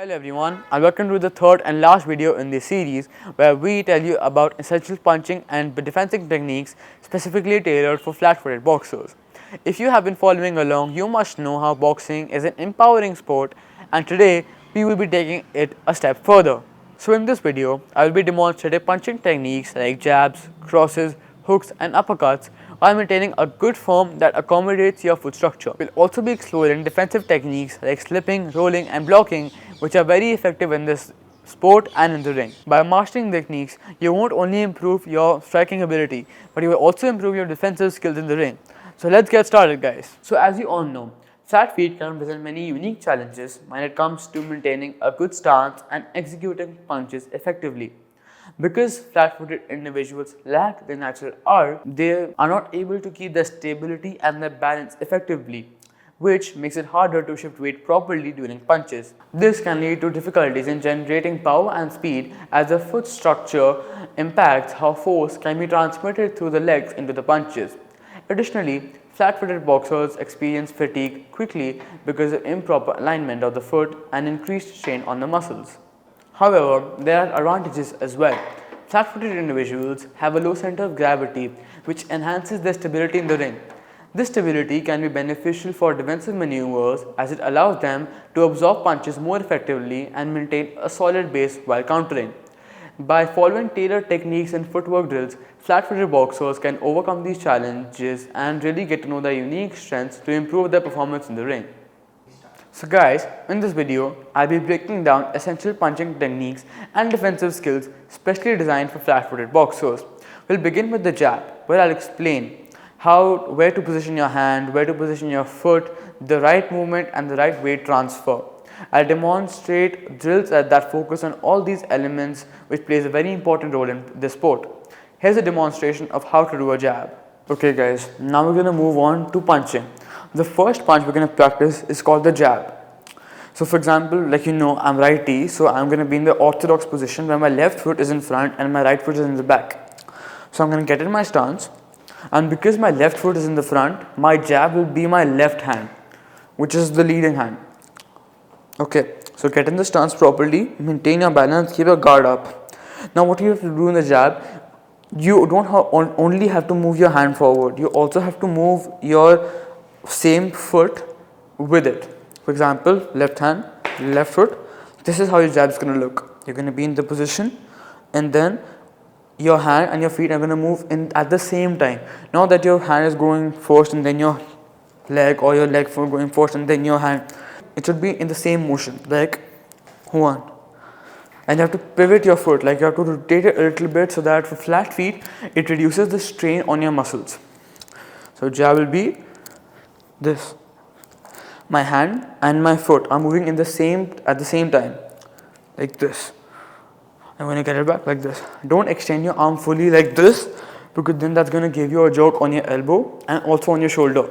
Hello everyone and welcome to the third and last video in this series where we tell you about essential punching and defensive techniques specifically tailored for flat-footed boxers. If you have been following along, you must know how boxing is an empowering sport, and today we will be taking it a step further. So in this video, I will be demonstrating punching techniques like jabs, crosses, hooks and uppercuts while maintaining a good form that accommodates your foot structure. We'll also be exploring defensive techniques like slipping, rolling and blocking, which are very effective in this sport and in the ring. By mastering techniques, you won't only improve your striking ability, but you will also improve your defensive skills in the ring. So let's get started, guys. So as you all know, flat feet can present many unique challenges when it comes to maintaining a good stance and executing punches effectively. Because flat-footed individuals lack the natural arc, they are not able to keep their stability and their balance effectively, which makes it harder to shift weight properly during punches. This can lead to difficulties in generating power and speed, as the foot structure impacts how force can be transmitted through the legs into the punches. Additionally, flat-footed boxers experience fatigue quickly because of improper alignment of the foot and increased strain on the muscles. However, there are advantages as well. Flat-footed individuals have a low center of gravity, which enhances their stability in the ring. This stability can be beneficial for defensive maneuvers, as it allows them to absorb punches more effectively and maintain a solid base while countering. By following tailored techniques and footwork drills, flat-footed boxers can overcome these challenges and really get to know their unique strengths to improve their performance in the ring. So guys, in this video, I'll be breaking down essential punching techniques and defensive skills specially designed for flat-footed boxers. We'll begin with the jab, where I'll explain where to position your hand, where to position your foot, the right movement and the right weight transfer. I'll demonstrate drills that focus on all these elements, which plays a very important role in this sport. Here's a demonstration of how to do a jab. Okay guys, now we're going to move on to punching. The first punch we're going to practice is called the jab. So for example, like you know, I'm righty, so I'm going to be in the orthodox position where my left foot is in front and my right foot is in the back. So I'm going to get in my stance, and because my left foot is in the front, my jab will be my left hand, which is the leading hand. Okay, so get in the stance properly, maintain your balance, keep your guard up. Now what you have to do in the jab, you don't only have to move your hand forward, you also have to move your same foot with it. For example, left hand, left foot. This is how your jab is going to look. You're going to be in the position, and then your hand and your feet are going to move in at the same time. Not that your hand is going first and then your leg, or your leg going first and then your hand. It should be in the same motion, like one. And you have to pivot your foot, like you have to rotate it a little bit so that for flat feet, it reduces the strain on your muscles. So jab will be this. My hand and my foot are moving at the same time, like this. I'm going to get it back like this. Don't extend your arm fully like this, because then that's going to give you a jerk on your elbow and also on your shoulder.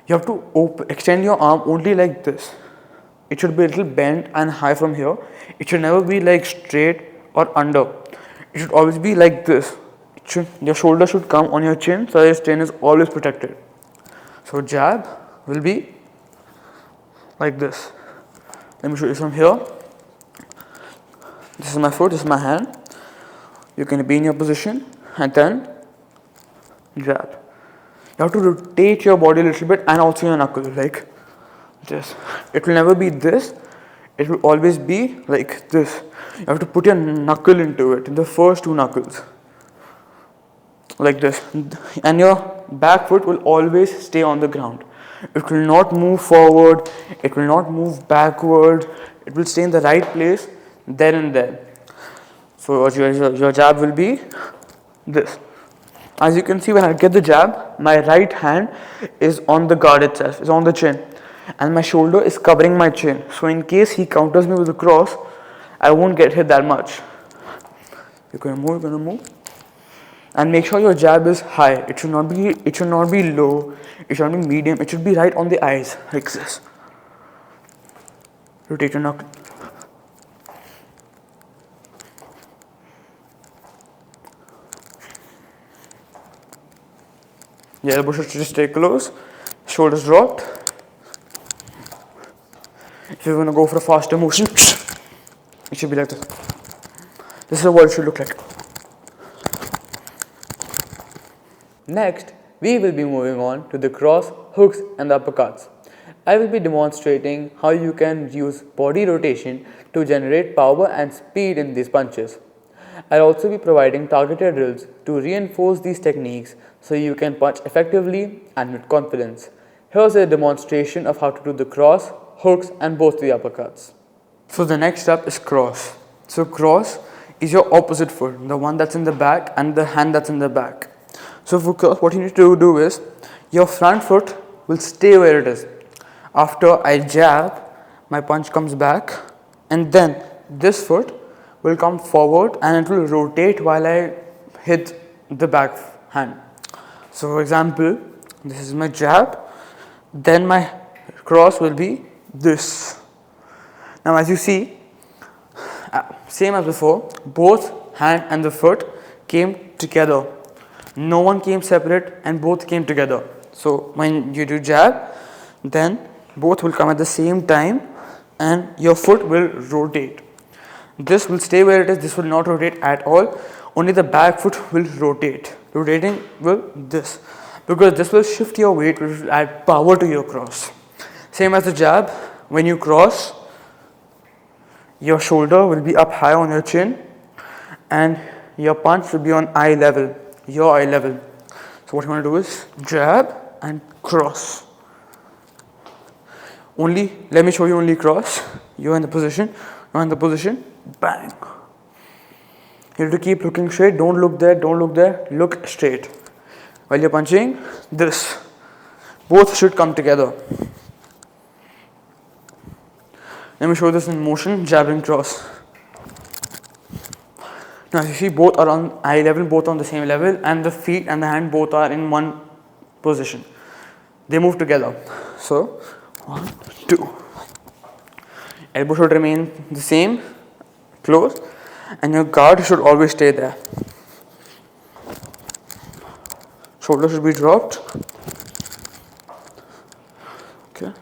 You have to extend your arm only like this. It should be a little bent and high from here. It should never be like straight or under. It should always be like this. Your shoulder should come on your chin, so your chin is always protected. So jab will be like this. Let me show you from here. This is my foot, this is my hand. You're going to be in your position and then jab. You have to rotate your body a little bit and also your knuckle, like this. It will never be this, it will always be like this. You have to put your knuckle into it, the first two knuckles, like this. And your back foot will always stay on the ground. It will not move forward, it will not move backward, it will stay in the right place there and there. So your jab will be this. As you can see, when I get the jab, my right hand is on the guard itself, is on the chin, and my shoulder is covering my chin. So in case he counters me with a cross, I won't get hit that much. You're going to move. And make sure your jab is high. It should not be low. It should not be medium. It should be right on the eyes, like this. Rotate your knuckle. Your elbow should just stay close. Shoulders dropped. If you're going to go for a faster motion, it should be like this. This is what it should look like. Next, we will be moving on to the cross, hooks and the uppercuts. I will be demonstrating how you can use body rotation to generate power and speed in these punches. I'll also be providing targeted drills to reinforce these techniques so you can punch effectively and with confidence. Here's a demonstration of how to do the cross, hooks and both the uppercuts. So the next step is cross. So cross is your opposite foot, the one that's in the back and the hand that's in the back. So for cross, what you need to do is your front foot will stay where it is. After I jab, my punch comes back and then this foot will come forward and it will rotate while I hit the back hand. So for example, this is my jab, then my cross will be this. Now as you see, same as before, both hand and the foot came together. No one came separate and both came together. So when you do jab, then both will come at the same time and your foot will rotate. This will stay where it is, this will not rotate at all, only the back foot will rotate. Rotating will this, because this will shift your weight, which will add power to your cross. Same as the jab, when you cross, your shoulder will be up high on your chin and your punch will be on eye level, your eye level. So what you want to do is jab and cross. Let me show you only cross. You're in the position, you're in the position, bang. You have to keep looking straight, don't look there, look straight. While you're punching, this. Both should come together. Let me show this in motion, jab and cross. Now you see both are on eye level, both on the same level, and the feet and the hand both are in one position. They move together. So 1, 2. Elbow should remain the same, close, and your guard should always stay there. Shoulder should be dropped. Okay.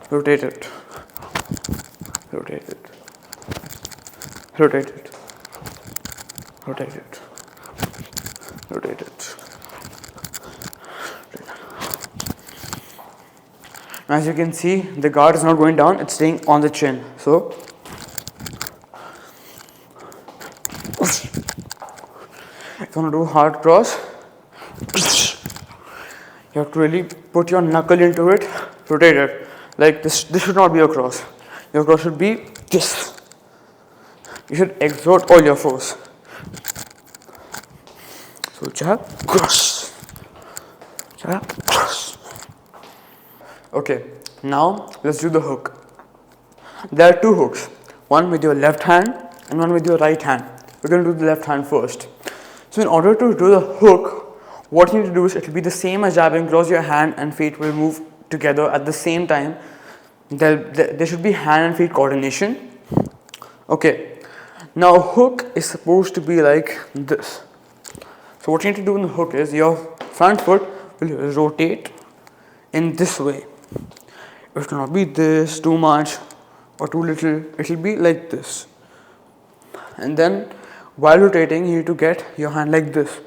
Rotate it. Rotate it. Rotate it. Rotate it. Rotate it. As you can see, the guard is not going down, it's staying on the chin. So, if you want to do hard cross, you have to really put your knuckle into it, rotate it. Like this should not be your cross. Your cross should be this. You should exert all your force. So jab, cross. Jab, cross. Okay, now let's do the hook. There are two hooks, one with your left hand and one with your right hand. We're going to do the left hand first. So in order to do the hook, what you need to do is it will be the same as jabbing. Cross your hand and feet will move together at the same time. There should be hand and feet coordination. Okay, now hook is supposed to be like this. So what you need to do in the hook is your front foot will rotate in this way. It will not be this too much or too little, it will be like this. And then while rotating, you need to get your hand like this.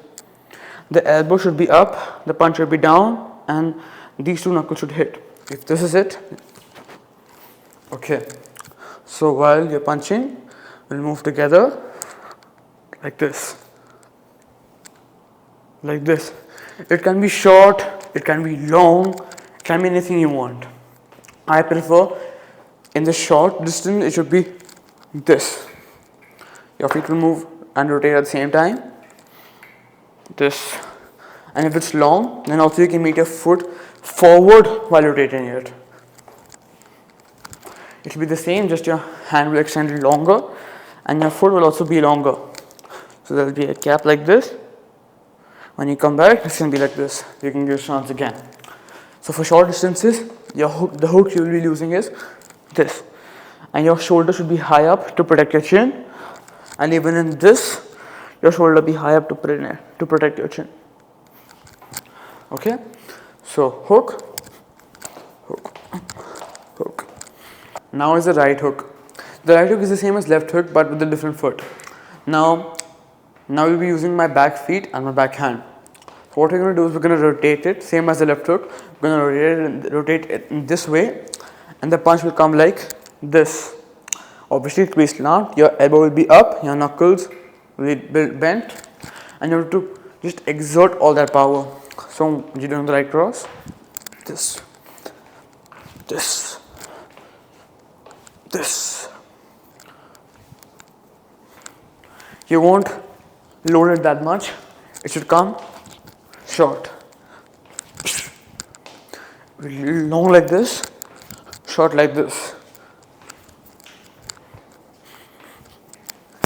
The elbow should be up, the punch should be down, and these two knuckles should hit. If this is it, okay. So while you're punching, we'll move together like this. Like this. It can be short, it can be long, it can be anything you want. I prefer in the short distance it should be this. Your feet will move and rotate at the same time. This. And if it's long, then also you can meet your foot forward while rotating it. It will be the same, just your hand will extend longer and your foot will also be longer. So there will be a gap like this. When you come back, it's going to be like this. You can give chance again. So for short distances, the hook you will be using is this. And your shoulder should be high up to protect your chin. And even in this, your shoulder be high up to protect your chin. Okay? So hook, hook, hook. Now is the right hook. The right hook is the same as left hook but with a different foot. Now we'll be using my back feet and my back hand. So what we're going to do is we're going to rotate it, same as the left hook. We're going to rotate it in this way, and the punch will come like this. Obviously it will be slant, your elbow will be up, your knuckles will be bent, and you have to just exert all that power. So you're doing the right cross, this, this, this. You won't load it that much, it should come short. Long like this, short like this.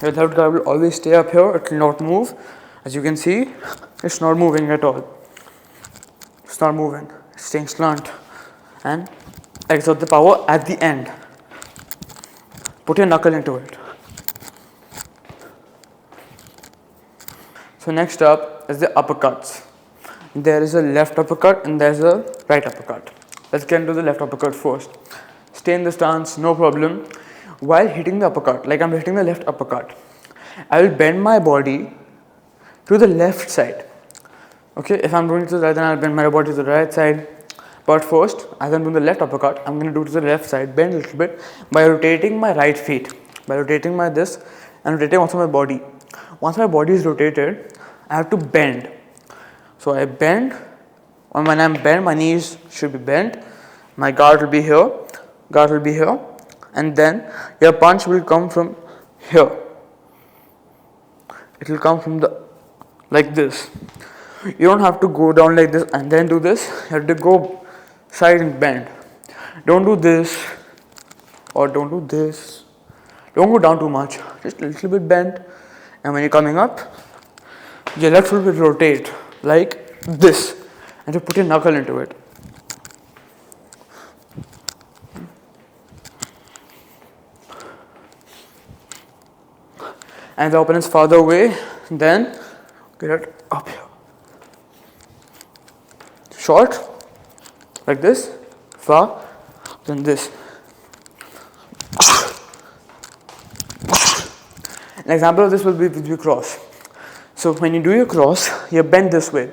Your left guard will always stay up here, it will not move. As you can see, it's not moving at all. It's not moving, it's staying slant. And exert the power at the end. Put your knuckle into it. So next up is the uppercuts. There is a left uppercut and there is a right uppercut. Let's get into the left uppercut first. Stay in the stance, no problem. While hitting the uppercut, like I'm hitting the left uppercut, I will bend my body to the left side. Okay, if I'm doing it to the right, then I'll bend my body to the right side. But first, as I'm doing the left uppercut, I'm going to do it to the left side, bend a little bit by rotating my right feet, by rotating my this and rotating also my body. Once my body is rotated, I have to bend. So I bend, and when I'm bent, my knees should be bent, my guard will be here, and then your punch will come from here. It will come from the like this. You don't have to go down like this and then do this. You have to go side and bend. Don't do this or don't do this. Don't go down too much. Just a little bit bent. And when you're coming up, your left foot will rotate like this, and you put your knuckle into it. And the opponent is farther away, then get it up here. Short, like this, far, then this. An example of this will be with your cross. So when you do your cross, you bend this way.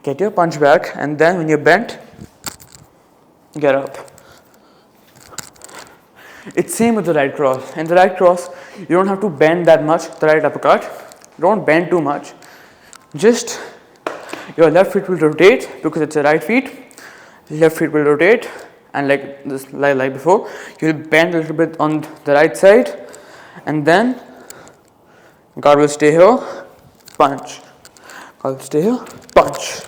Get your punch back, and then when you're bent, get up. It's same with the right cross. In the right cross, you don't have to bend that much, the right uppercut. Don't bend too much. Just your left feet will rotate because it's a right feet. Left feet will rotate, and like this, like before, you'll bend a little bit on the right side, and then guard will stay here, punch. Guard will stay here, punch.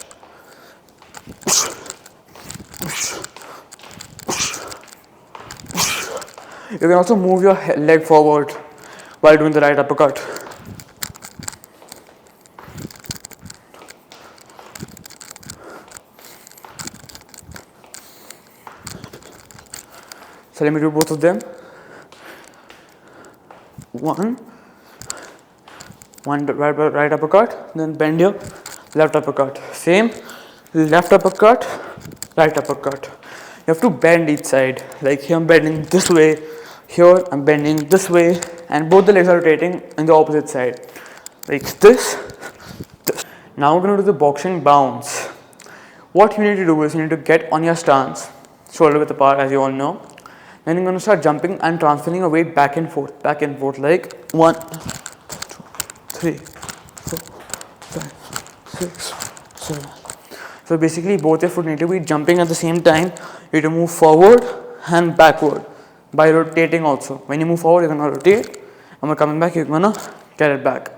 You can also move your leg forward while doing the right uppercut. So let me do both of them. One right uppercut, then bend your left uppercut. Same, left uppercut, right uppercut. You have to bend each side. Like here I'm bending this way, here I'm bending this way, and both the legs are rotating in the opposite side. Like this, this. Now we're going to do the boxing bounce. What you need to do is you need to get on your stance, shoulder width apart, as you all know. Then you're going to start jumping and transferring your weight back and forth, like 1, 2, 3, 4, 5, 6, 7. So basically both your foot need to be jumping at the same time. You need to move forward and backward by rotating also. When you move forward, you're going to rotate, and when coming back, you're going to get it back.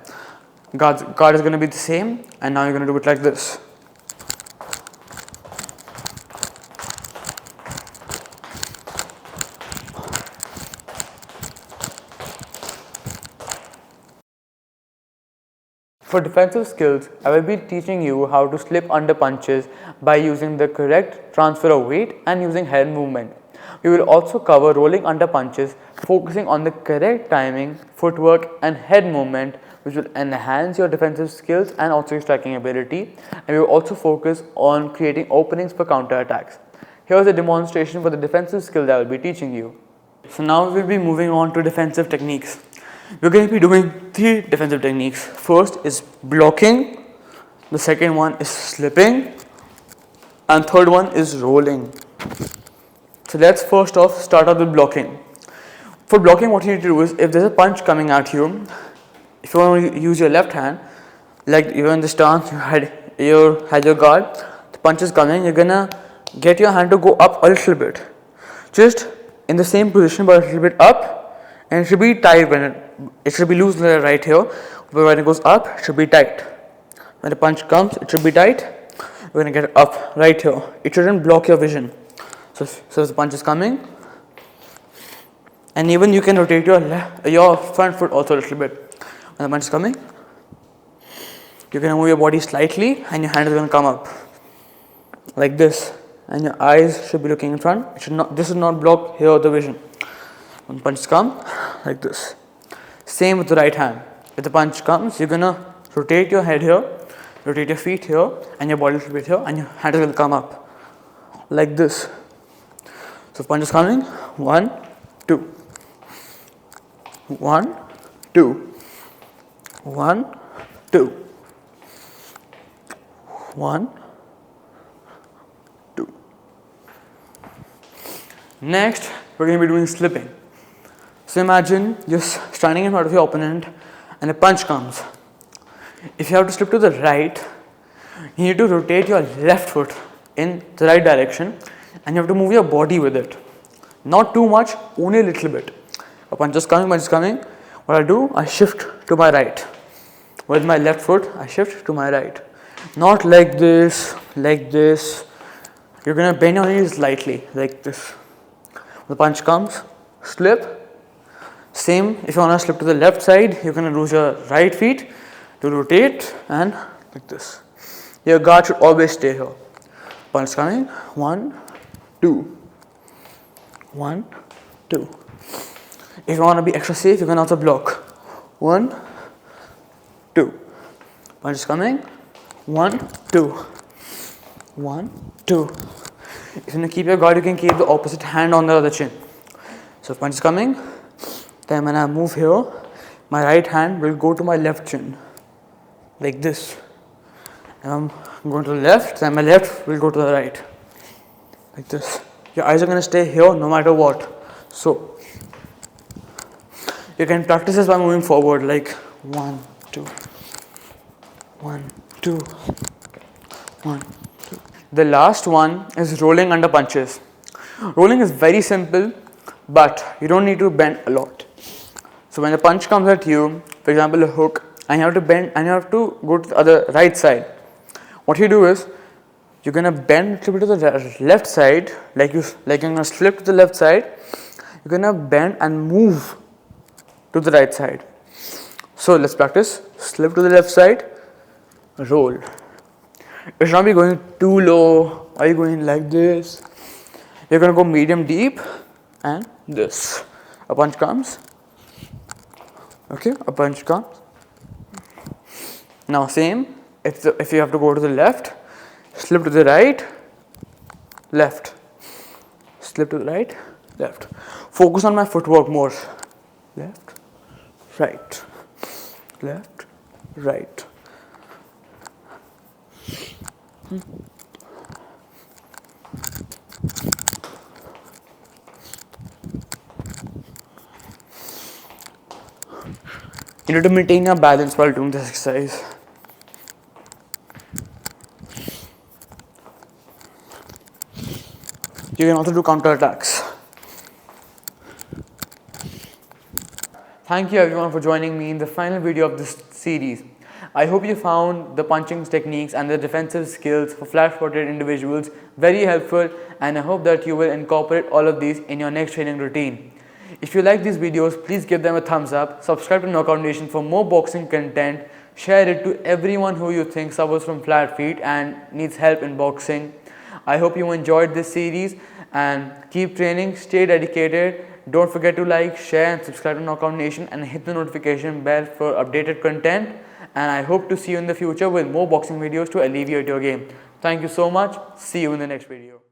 Guard is going to be the same, and now you're going to do it like this. For defensive skills, I will be teaching you how to slip under punches by using the correct transfer of weight and using head movement. We will also cover rolling under punches, focusing on the correct timing, footwork and head movement, which will enhance your defensive skills and also your striking ability. And we will also focus on creating openings for counter attacks. Here is a demonstration for the defensive skill that I will be teaching you. So now we will be moving on to defensive techniques. We're going to be doing 3 defensive techniques. First is blocking, the second one is slipping, and third one is rolling. So let's first off start out with blocking. For blocking, what you need to do is, if there's a punch coming at you, if you want to use your left hand, like you're in the stance, you had your guard, the punch is coming, you're gonna get your hand to go up a little bit, just in the same position but a little bit up, and it should be tight when it should be loose right here, but when it goes up, it should be tight. When the punch comes, it should be tight. We're gonna get it up right here. It shouldn't block your vision. So if the punch is coming, and even you can rotate your front foot also a little bit. When the punch is coming, you're gonna move your body slightly, and your hand is gonna come up like this, and your eyes should be looking in front. It should not. This should not block here the vision. When the punches come, like this. Same with the right hand. If the punch comes, you're gonna rotate your head here, rotate your feet here, and your body a little bit here, and your hand will come up like this. So punch is coming. 1, 2. 1, 2. 1, 2. 1, 2. Next, we're going to be doing slipping. So imagine you're standing in front of your opponent and a punch comes. If you have to slip to the right, you need to rotate your left foot in the right direction, and you have to move your body with it. Not too much, only a little bit. A punch is coming, What I do, I shift to my right. With my left foot, I shift to my right. Not like this, like this. You're gonna bend your knees lightly, like this. The punch comes, slip. Same, if you want to slip to the left side, you're going to use your right feet to rotate, and like this. Your guard should always stay here. Punch coming. 1, 2. 1, 2. If you want to be extra safe, you can also block. 1, 2. Punch is coming. 1, 2. 1, 2. If you want to keep your guard, you can keep the opposite hand on the other chin. So punch is coming. Then when I move here, my right hand will go to my left chin, like this. And I'm going to the left, then my left will go to the right, like this. Your eyes are going to stay here no matter what. So you can practice this by moving forward, like 1, 2, 1, 2, 1, 2. The last one is rolling under punches. Rolling is very simple, but you don't need to bend a lot. So when a punch comes at you, for example a hook, and you have to bend and you have to go to the other right side, what you do is, you're going to bend a little bit to the left side, like you're going to slip to the left side, you're going to bend and move to the right side. So let's practice. Slip to the left side, roll. It should not be going too low. Are you going like this? You're going to go medium deep, and this. A punch comes. Okay, a punch comes. Now same, if you have to go to the left, slip to the right, left. Slip to the right, left. Focus on my footwork more. Left, right. Left, right. You need to maintain your balance while doing this exercise. You can also do counter attacks. Thank you everyone for joining me in the final video of this series. I hope you found the punching techniques and the defensive skills for flat-footed individuals very helpful, and I hope that you will incorporate all of these in your next training routine. If you like these videos, please give them a thumbs up, subscribe to Knockout Nation for more boxing content, share it to everyone who you think suffers from flat feet and needs help in boxing. I hope you enjoyed this series, and keep training, stay dedicated. Don't forget to like, share and subscribe to Knockout Nation and hit the notification bell for updated content. And I hope to see you in the future with more boxing videos to alleviate your game. Thank you so much. See you in the next video.